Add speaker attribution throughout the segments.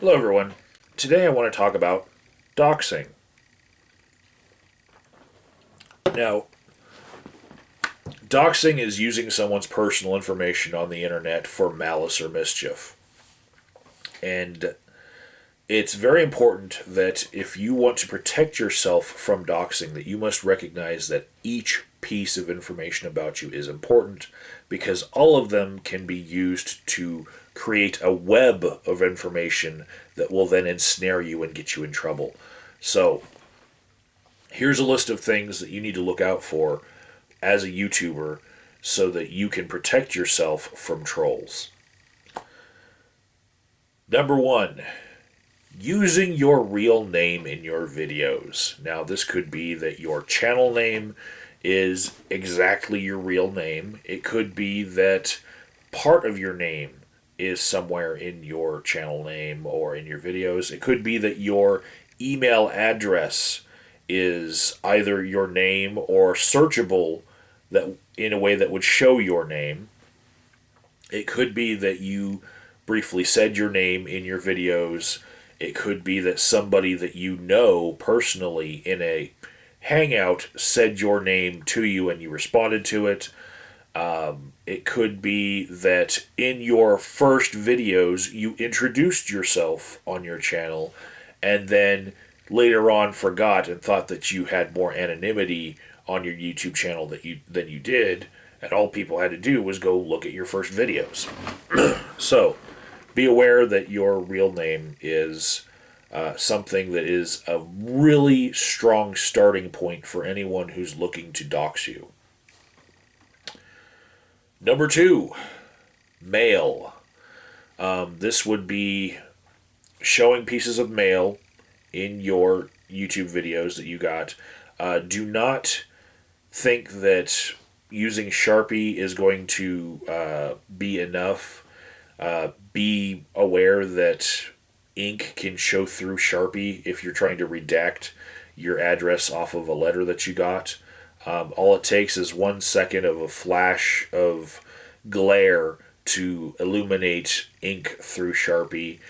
Speaker 1: Hello, everyone. Today I want to talk about doxing. Now, doxing is using someone's personal information on the internet for malice or mischief. And it's very important that if you want to protect yourself from doxing, that you must recognize that each piece of information about you is important because all of them can be used to create a web of information that will then ensnare you and get you in trouble. So, here's a list of things that you need to look out for as a YouTuber so that you can protect yourself from trolls. Number one, using your real name in your videos. Now, this could be that your channel name is exactly your real name. It could be that part of your name is somewhere in your channel name or in your videos. It could be that your email address is either your name or searchable that in a way that would show your name. It could be that you briefly said your name in your videos. It could be that somebody that you know personally in a hangout said your name to you and you responded to it. It could be that in your first videos you introduced yourself on your channel and then later on forgot and thought that you had more anonymity on your YouTube channel than you did, and all people had to do was go look at your first videos. So, be aware that your real name is something that is a really strong starting point for anyone who's looking to dox you. Number two, mail. This would be showing pieces of mail in your YouTube videos that you got. Do not think that using Sharpie is going to be enough. Be aware that ink can show through Sharpie if you're trying to redact your address off of a letter that you got. All it takes is 1 second of a flash of glare to illuminate ink through Sharpie.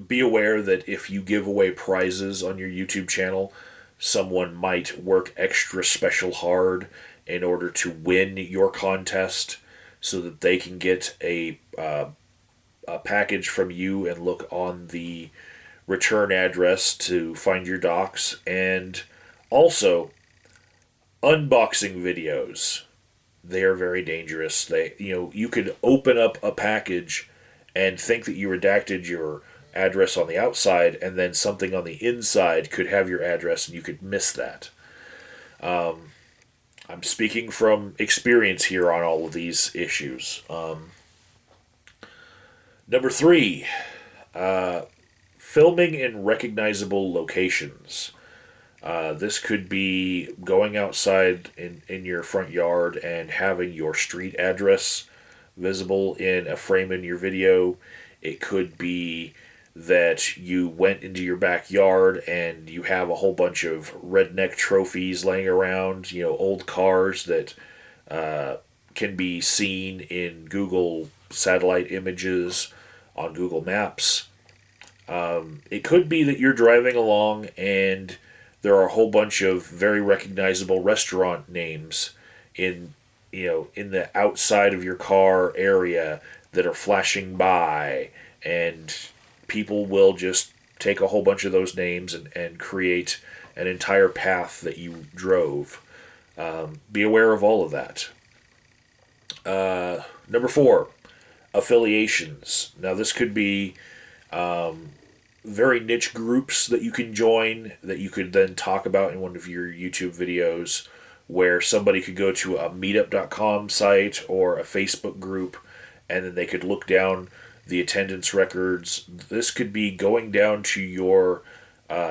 Speaker 1: Be aware that if you give away prizes on your YouTube channel, someone might work extra special hard in order to win your contest so that they can get a package from you and look on the return address to find your docs. And also, unboxing videos. They are very dangerous. You could open up a package and think that you redacted your address on the outside, and then something on the inside could have your address, and you could miss that. I'm speaking from experience here on all of these issues. Number three, filming in recognizable locations. This could be going outside in your front yard and having your street address visible in a frame in your video. It could be that you went into your backyard and you have a whole bunch of redneck trophies laying around, old cars that can be seen in Google satellite images on Google Maps. It could be that you're driving along and there are a whole bunch of very recognizable restaurant names in the outside of your car area that are flashing by, and people will just take a whole bunch of those names and create an entire path that you drove. Be aware of all of that. Number four, affiliations. Now, this could be very niche groups that you can join that you could then talk about in one of your YouTube videos, where somebody could go to a meetup.com site or a Facebook group and then they could look down the attendance records. This could be going down to your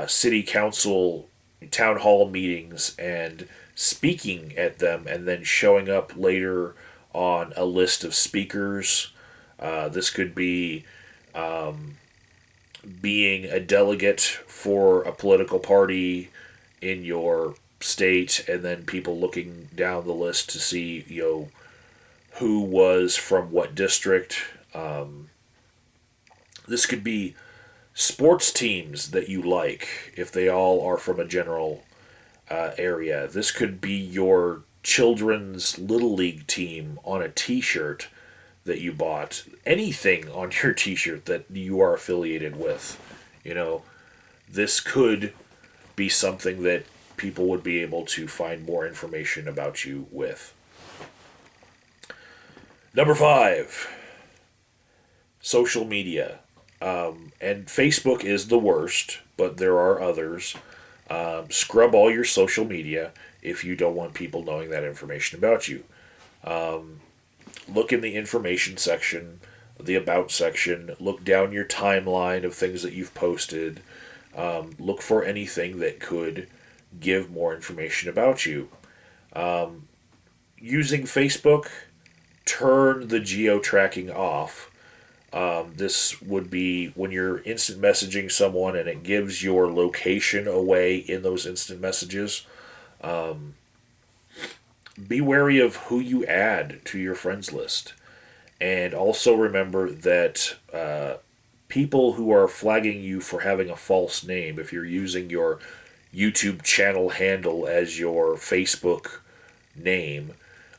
Speaker 1: city council town hall meetings and speaking at them and then showing up later on a list of speakers. This could be being a delegate for a political party in your state, and then people looking down the list to see, who was from what district. This could be sports teams that you like, if they all are from a general area. This could be your children's little league team on a T-shirt that you bought. Anything on your T-shirt that you are affiliated with. You know, this could be something that people would be able to find more information about you with. Number 5, social media. And Facebook is the worst, but there are others. Scrub all your social media if you don't want people knowing that information about you. Look in the information section, the about section, look down your timeline of things that you've posted. Look for anything that could give more information about you. Using Facebook, turn the geo-tracking off. This would be when you're instant messaging someone and it gives your location away in those instant messages. Be wary of who you add to your friends list. And also remember that people who are flagging you for having a false name, if you're using your YouTube channel handle as your Facebook name,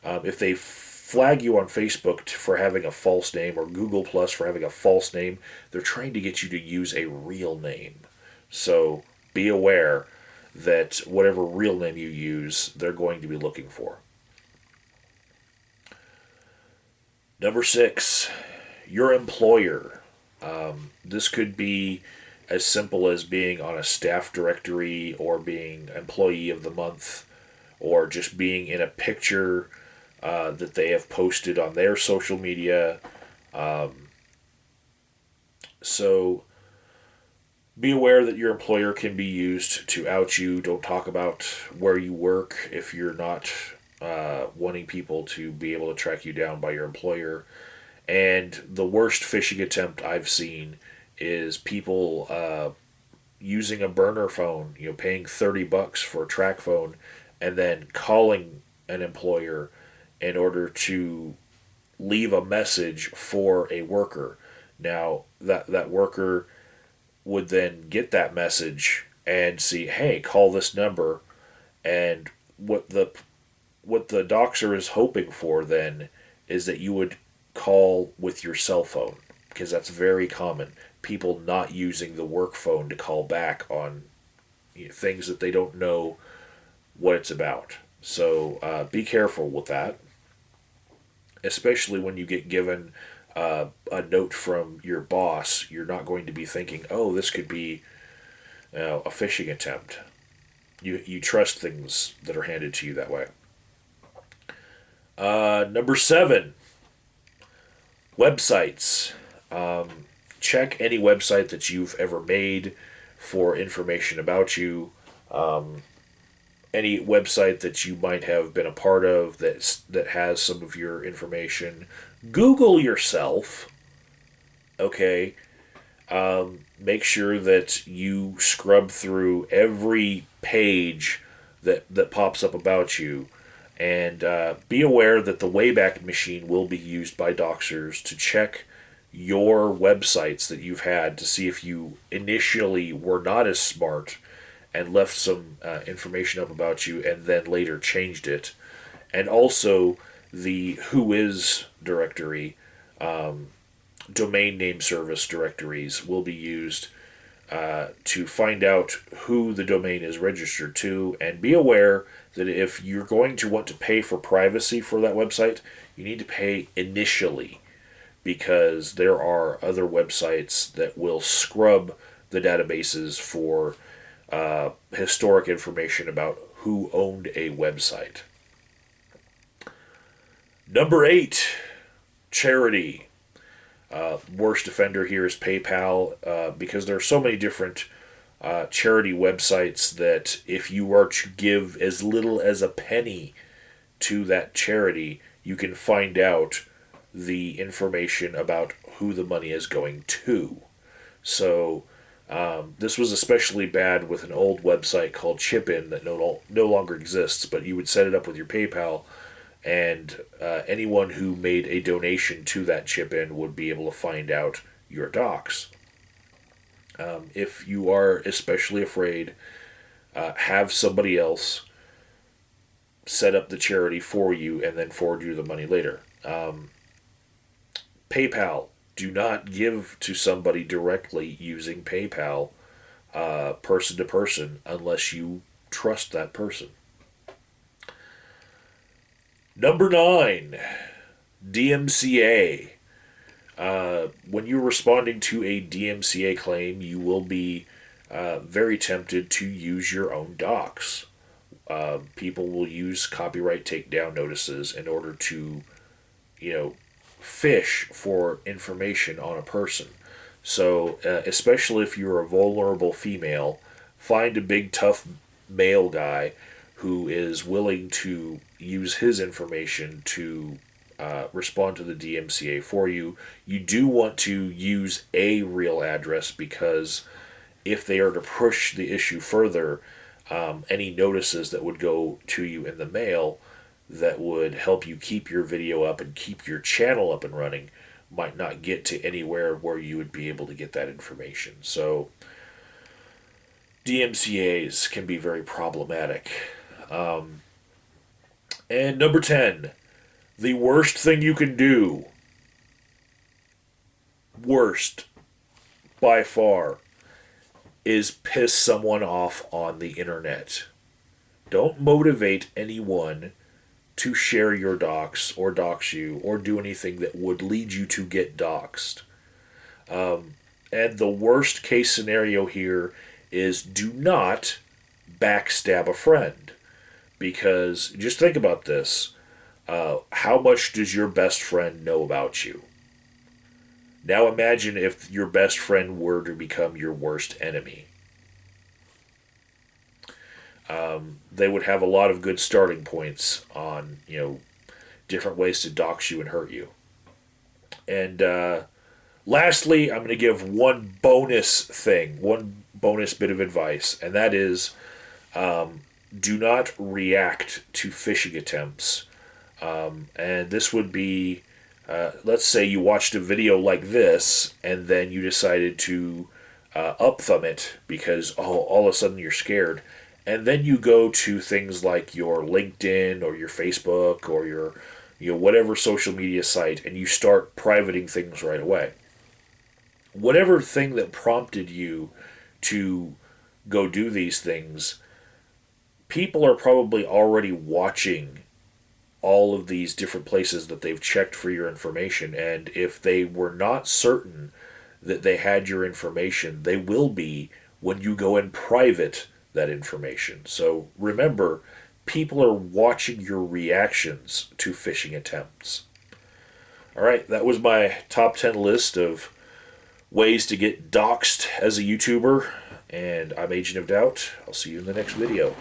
Speaker 1: if they flag you on Facebook for having a false name, or Google Plus for having a false name, they're trying to get you to use a real name. So be aware that whatever real name you use, they're going to be looking for. Number 6, your employer. This could be as simple as being on a staff directory, or being employee of the month, or just being in a picture that they have posted on their social media. So be aware that your employer can be used to out you. Don't talk about where you work if you're not wanting people to be able to track you down by your employer. And the worst phishing attempt I've seen is people using a burner phone, paying $30 for a track phone, and then calling an employer in order to leave a message for a worker. Now, that worker would then get that message and see, hey, call this number. And what the doxer is hoping for then is that you would call with your cell phone, because that's very common. People not using the work phone to call back on things that they don't know what it's about. So be careful with that, especially when you get given a note from your boss. You're not going to be thinking, oh, this could be a phishing attempt. You trust things that are handed to you that way. Number 7, websites. Check any website that you've ever made for information about you. Any website that you might have been a part of that has some of your information. Google yourself. Okay. Make sure that you scrub through every page that pops up about you. And be aware that the Wayback Machine will be used by doxers to check your websites that you've had to see if you initially were not as smart and left some information up about you and then later changed it. And also the Whois directory, domain name service directories will be used to find out who the domain is registered to. And be aware that if you're going to want to pay for privacy for that website, you need to pay initially, because there are other websites that will scrub the databases for historic information about who owned a website. Number 8, charity. Worst offender here is PayPal, because there are so many different charity websites that if you are to give as little as a penny to that charity, you can find out the information about who the money is going to. So this was especially bad with an old website called Chipin that no longer exists, but you would set it up with your PayPal, and anyone who made a donation to that Chipin would be able to find out your docs. If you are especially afraid, have somebody else set up the charity for you and then forward you the money later. PayPal. Do not give to somebody directly using PayPal, person to person, unless you trust that person. Number 9, DMCA. When you're responding to a DMCA claim, you will be very tempted to use your own docs. People will use copyright takedown notices in order to, fish for information on a person. So, especially if you're a vulnerable female, find a big tough male guy who is willing to use his information to respond to the DMCA for you. You do want to use a real address because if they are to push the issue further, any notices that would go to you in the mail that would help you keep your video up and keep your channel up and running might not get to anywhere where you would be able to get that information. So DMCAs can be very problematic. And number 10, the worst thing you can do, worst by far, is piss someone off on the internet. Don't motivate anyone to share your docs or dox you or do anything that would lead you to get doxed. And the worst case scenario here is do not backstab a friend. Because just think about this. How much does your best friend know about you? Now imagine if your best friend were to become your worst enemy. They would have a lot of good starting points on, different ways to dox you and hurt you. And lastly, I'm going to give one bonus bit of advice, and that is do not react to phishing attempts. And this would be, let's say you watched a video like this, and then you decided to up-thumb it because all of a sudden you're scared. And then you go to things like your LinkedIn or your Facebook or your whatever social media site, and you start privating things right away. Whatever thing that prompted you to go do these things, people are probably already watching all of these different places that they've checked for your information, and if they were not certain that they had your information, they will be when you go and private that information. So remember, people are watching your reactions to phishing attempts. All right, that was my top 10 list of ways to get doxxed as a YouTuber, and I'm Agent of Doubt. I'll see you in the next video.